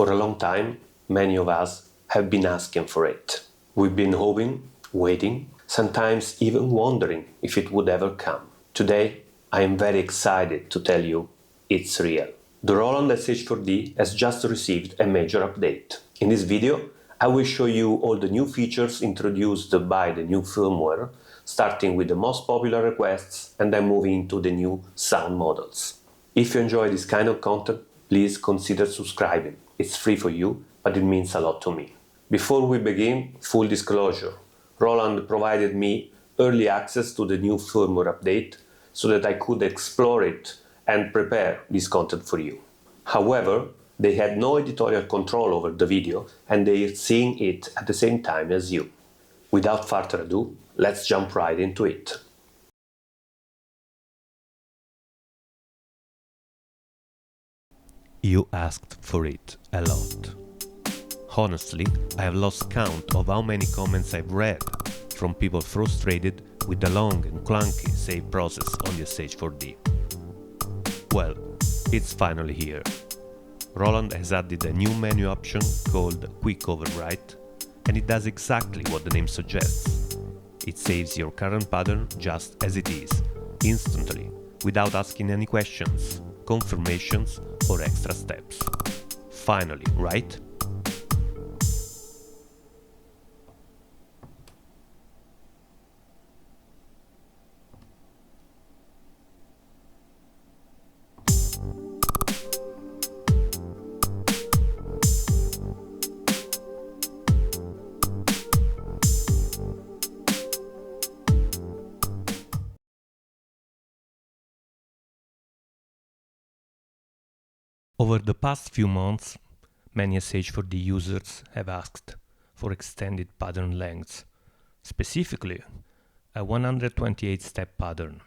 For a long time, many of us have been asking for it. We've been hoping, waiting, sometimes even wondering if it would ever come. Today, I am very excited to tell you it's real. The Roland SH-4d has just received a major update. In this video, I will show you all the new features introduced by the new firmware, starting with the most popular requests and then moving into the new sound models. If you enjoy this kind of content, please consider subscribing. It's free for you, but it means a lot to me. Before we begin, full disclosure, Roland provided me early access to the new firmware update so that I could explore it and prepare this content for you. However, they had no editorial control over the video and they are seeing it at the same time as you. Without further ado, let's jump right into it. You asked for it a lot. Honestly, I have lost count of how many comments I've read from people frustrated with the long and clunky save process on the SH-4d. Well, it's finally here. Roland has added a new menu option called Quick Overwrite, and it does exactly what the name suggests. It saves your current pattern just as it is, instantly, without asking any questions, confirmations or extra steps. Finally, right? Over the past few months, many SH-4d users have asked for extended pattern lengths, specifically a 128-step pattern.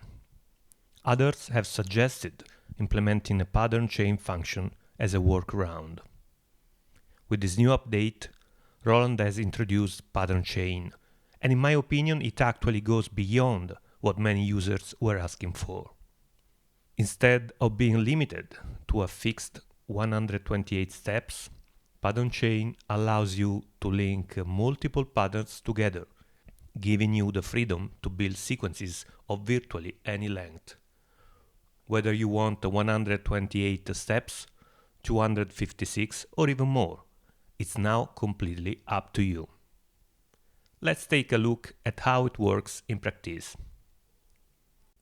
Others have suggested implementing a pattern chain function as a workaround. With this new update, Roland has introduced pattern chain, and in my opinion it actually goes beyond what many users were asking for. Instead of being limited to a fixed 128 steps, pattern chain allows you to link multiple patterns together, giving you the freedom to build sequences of virtually any length. Whether you want 128 steps, 256 or even more, it's now completely up to you. Let's take a look at how it works in practice.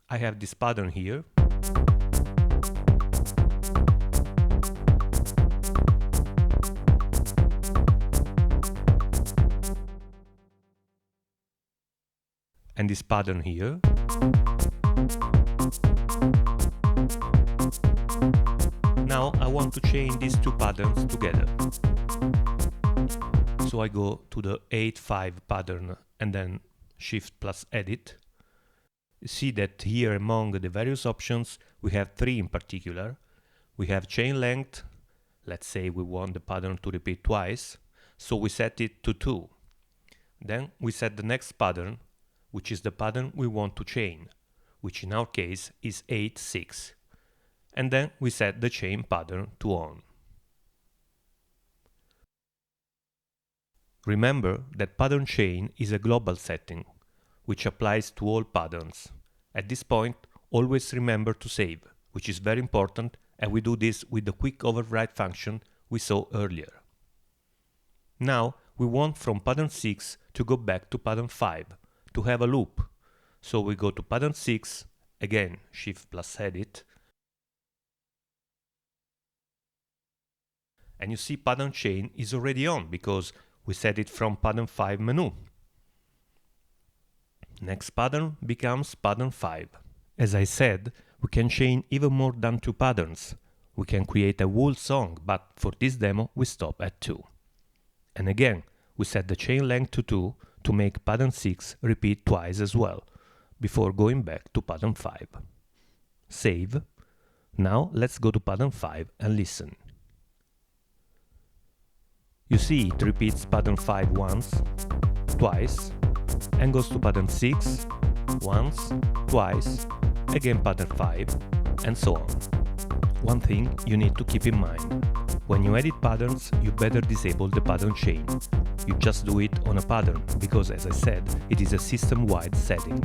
I have this pattern here. And this pattern here. Now I want to chain these two patterns together. So I go to the 8-5 pattern and then Shift plus Edit. You see that here among the various options we have three in particular. We have chain length. Let's say we want the pattern to repeat twice, so we set it to 2. Then we set the next pattern, which is the pattern we want to chain, which in our case is 8-6. And then we set the chain pattern to on. Remember that pattern chain is a global setting, which applies to all patterns. At this point, always remember to save, which is very important, and we do this with the quick overwrite function we saw earlier. Now we want from pattern 6 to go back to pattern 5, to have a loop. So we go to pattern 6, again Shift plus Edit, and you see pattern chain is already on because we set it from pattern 5 menu. Next pattern becomes pattern 5. As I said, we can chain even more than 2 patterns. We can create a whole song, but for this demo we stop at 2. And again, we set the chain length to 2 to make pattern 6 repeat twice as well, before going back to pattern 5. Save. Now let's go to pattern 5 and listen. You see it repeats pattern 5 once, twice, and goes to pattern 6, once, twice, again pattern 5, and so on. One thing you need to keep in mind. When you edit patterns, you better disable the pattern chain. You just do it on a pattern, because as I said, it is a system-wide setting.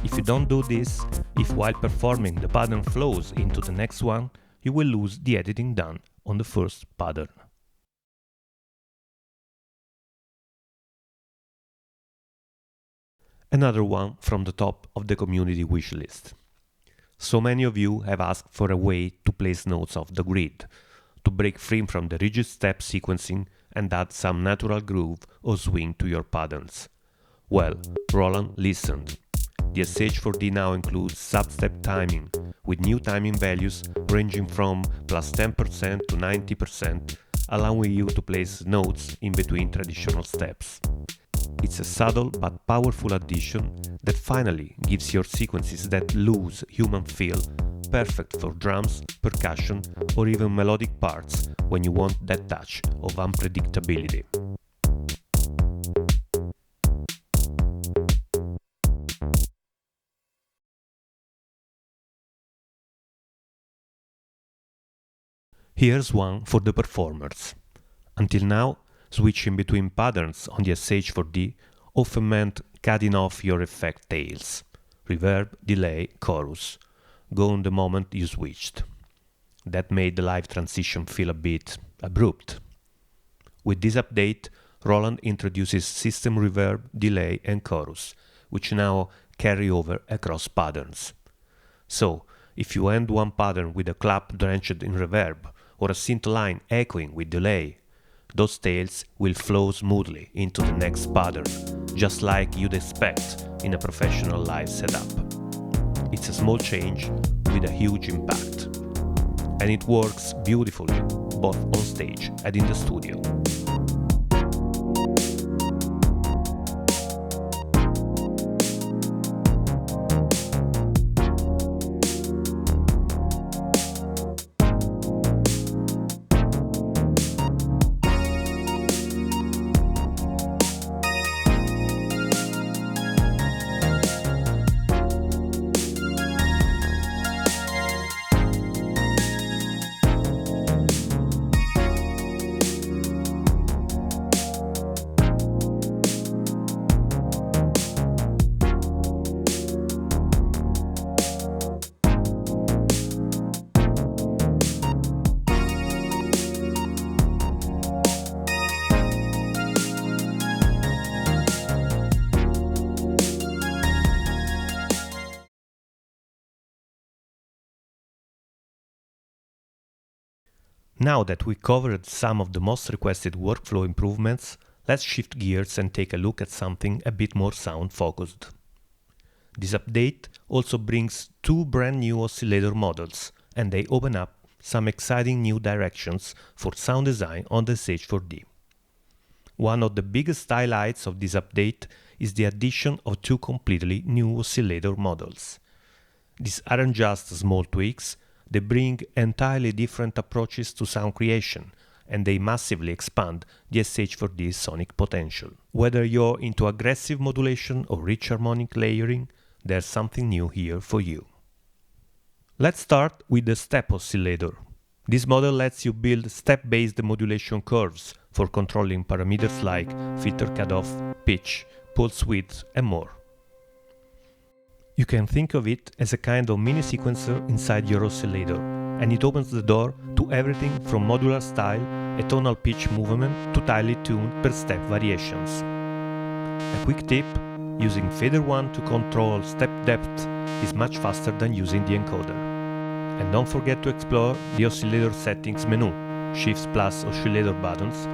If you don't do this, if while performing the pattern flows into the next one, you will lose the editing done on the first pattern. Another one from the top of the community wishlist. So many of you have asked for a way to place nodes off the grid, to break free from the rigid step sequencing and add some natural groove or swing to your patterns. Well, Roland listened. The SH-4d now includes sub-step timing, with new timing values ranging from plus 10% to 90%, allowing you to place nodes in between traditional steps. It's a subtle but powerful addition that finally gives your sequences that loose human feel perfect for drums, percussion, or even melodic parts when you want that touch of unpredictability. Here's one for the performers. Until now, switching between patterns on the SH-4d often meant cutting off your effect tails, reverb, delay, chorus, gone the moment you switched. That made the live transition feel a bit abrupt. With this update, Roland introduces system reverb, delay and chorus, which now carry over across patterns. So, if you end one pattern with a clap drenched in reverb, or a synth line echoing with delay, those tails will flow smoothly into the next pattern, just like you'd expect in a professional live setup. It's a small change with a huge impact. And it works beautifully, both on stage and in the studio. Now that we covered some of the most requested workflow improvements, let's shift gears and take a look at something a bit more sound-focused. This update also brings two brand new oscillator models, and they open up some exciting new directions for sound design on the SH-4d. One of the biggest highlights of this update is the addition of two completely new oscillator models. These aren't just small tweaks, they bring entirely different approaches to sound creation, and they massively expand the SH-4D's sonic potential. Whether you're into aggressive modulation or rich harmonic layering, there's something new here for you. Let's start with the step oscillator. This model lets you build step-based modulation curves for controlling parameters like filter cutoff, pitch, pulse width, and more. You can think of it as a kind of mini sequencer inside your oscillator, and it opens the door to everything from modular style, a tonal pitch movement to tightly tuned per step variations. A quick tip, using fader 1 to control step depth is much faster than using the encoder. And don't forget to explore the oscillator settings menu, Shifts plus oscillator buttons,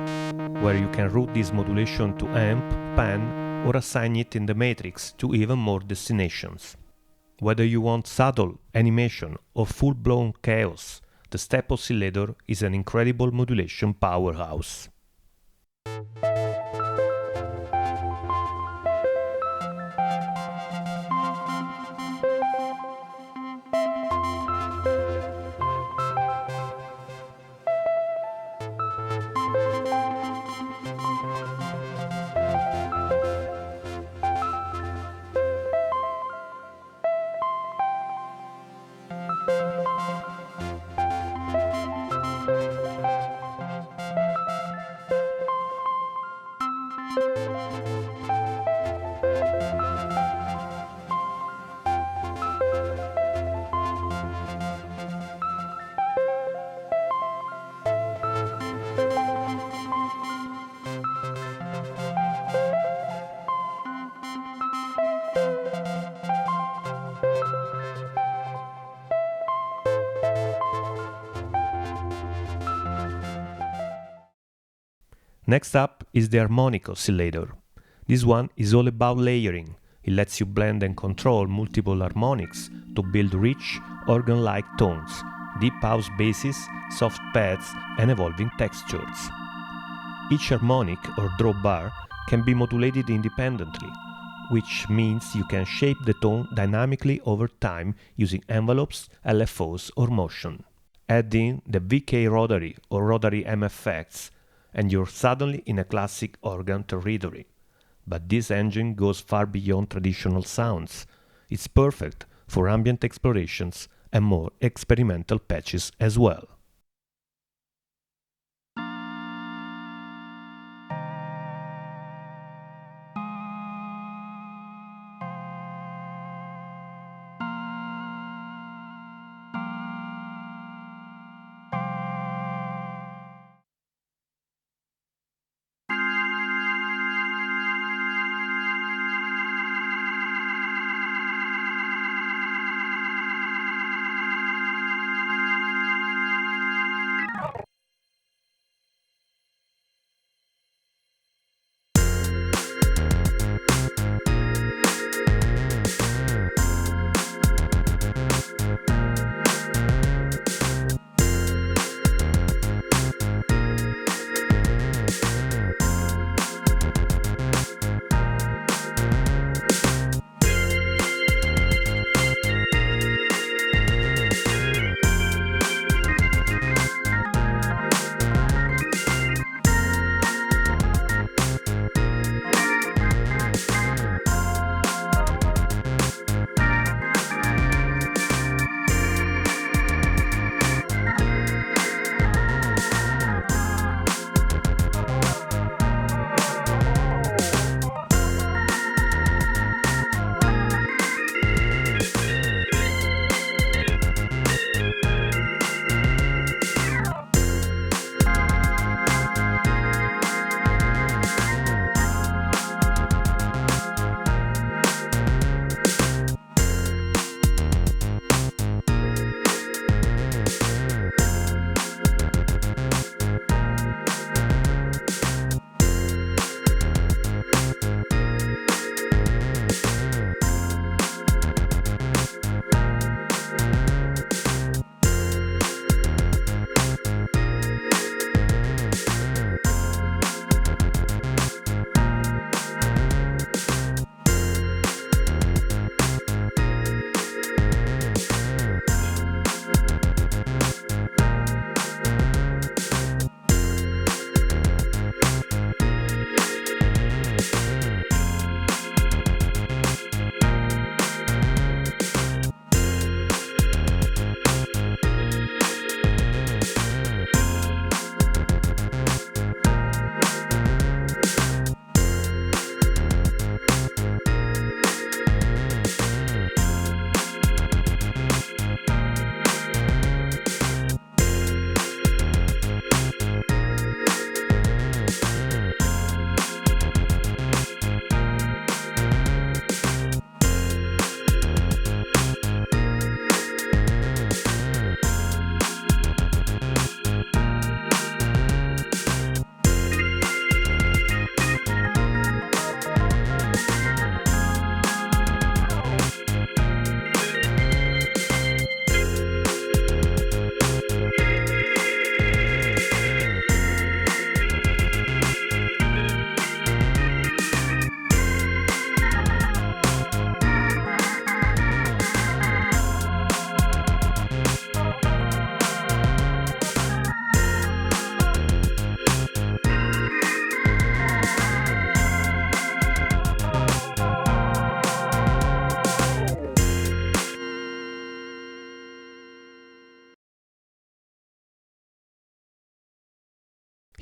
where you can route this modulation to amp, pan, or assign it in the matrix to even more destinations. Whether you want subtle, animation, or full-blown chaos, the step oscillator is an incredible modulation powerhouse. Next up is the Harmonic Oscillator. This one is all about layering. It lets you blend and control multiple harmonics to build rich, organ-like tones, deep house basses, soft pads, and evolving textures. Each harmonic or drop bar can be modulated independently, which means you can shape the tone dynamically over time using envelopes, LFOs, or motion. Add in the VK rotary or rotary M effects, and you're suddenly in a classic organ territory. But this engine goes far beyond traditional sounds. It's perfect for ambient explorations and more experimental patches as well.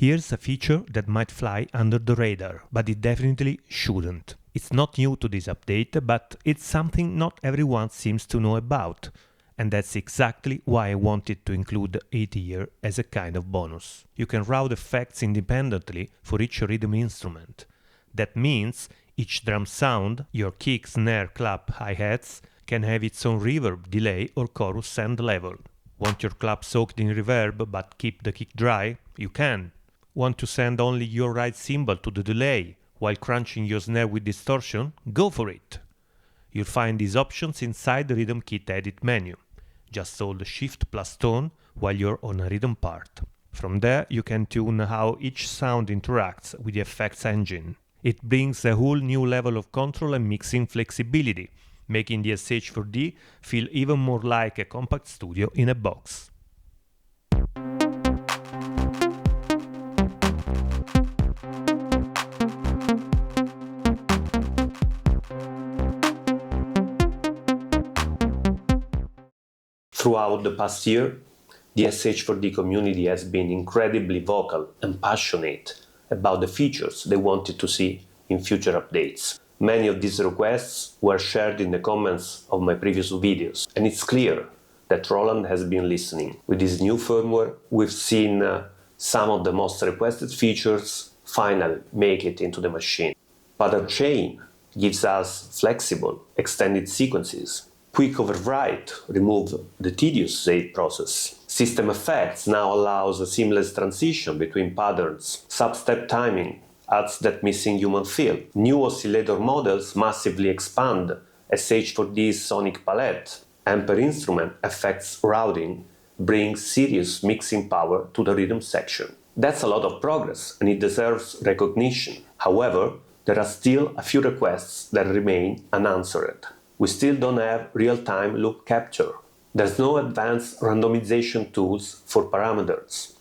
Here's a feature that might fly under the radar, but it definitely shouldn't. It's not new to this update, but it's something not everyone seems to know about. And that's exactly why I wanted to include it here as a kind of bonus. You can route effects independently for each rhythm instrument. That means each drum sound, your kick, snare, clap, hi-hats, can have its own reverb, delay or chorus send level. Want your clap soaked in reverb but keep the kick dry? You can. Want to send only your right cymbal to the delay while crunching your snare with distortion? Go for it! You'll find these options inside the Rhythm Kit Edit menu. Just hold Shift plus Tone while you're on a rhythm part. From there you can tune how each sound interacts with the effects engine. It brings a whole new level of control and mixing flexibility, making the SH-4d feel even more like a compact studio in a box. Throughout the past year, the SH-4d community has been incredibly vocal and passionate about the features they wanted to see in future updates. Many of these requests were shared in the comments of my previous videos, and it's clear that Roland has been listening. With this new firmware, we've seen some of the most requested features finally make it into the machine. Pattern chain gives us flexible, extended sequences. Quick Overwrite removes the tedious save process. System Effects now allows a seamless transition between patterns. Substep timing adds that missing human feel. New oscillator models massively expand SH-4D's sonic palette, and per instrument effects routing brings serious mixing power to the rhythm section. That's a lot of progress and it deserves recognition. However, there are still a few requests that remain unanswered. We still don't have real-time loop capture. There's no advanced randomization tools for parameters.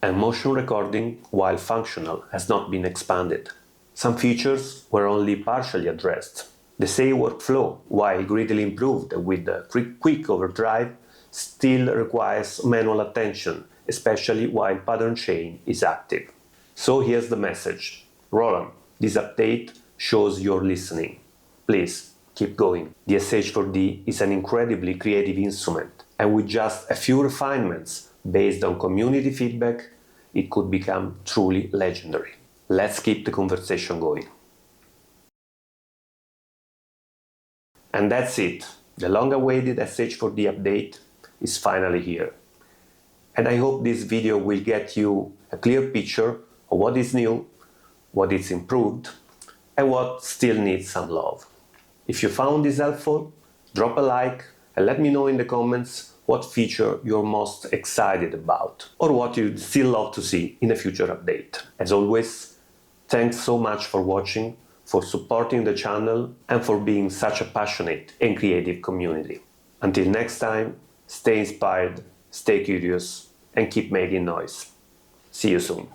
And motion recording, while functional, has not been expanded. Some features were only partially addressed. The save workflow, while greatly improved with the quick overdrive, still requires manual attention, especially while pattern chain is active. So here's the message. Roland, this update shows you're listening. Please, keep going. The SH-4d is an incredibly creative instrument, and with just a few refinements based on community feedback, it could become truly legendary. Let's keep the conversation going. And that's it. The long-awaited SH-4d update is finally here. And I hope this video will get you a clear picture of what is new, what is improved, and what still needs some love. If you found this helpful, drop a like and let me know in the comments what feature you're most excited about or what you'd still love to see in a future update. As always, thanks so much for watching, for supporting the channel and for being such a passionate and creative community. Until next time, stay inspired, stay curious and keep making noise. See you soon.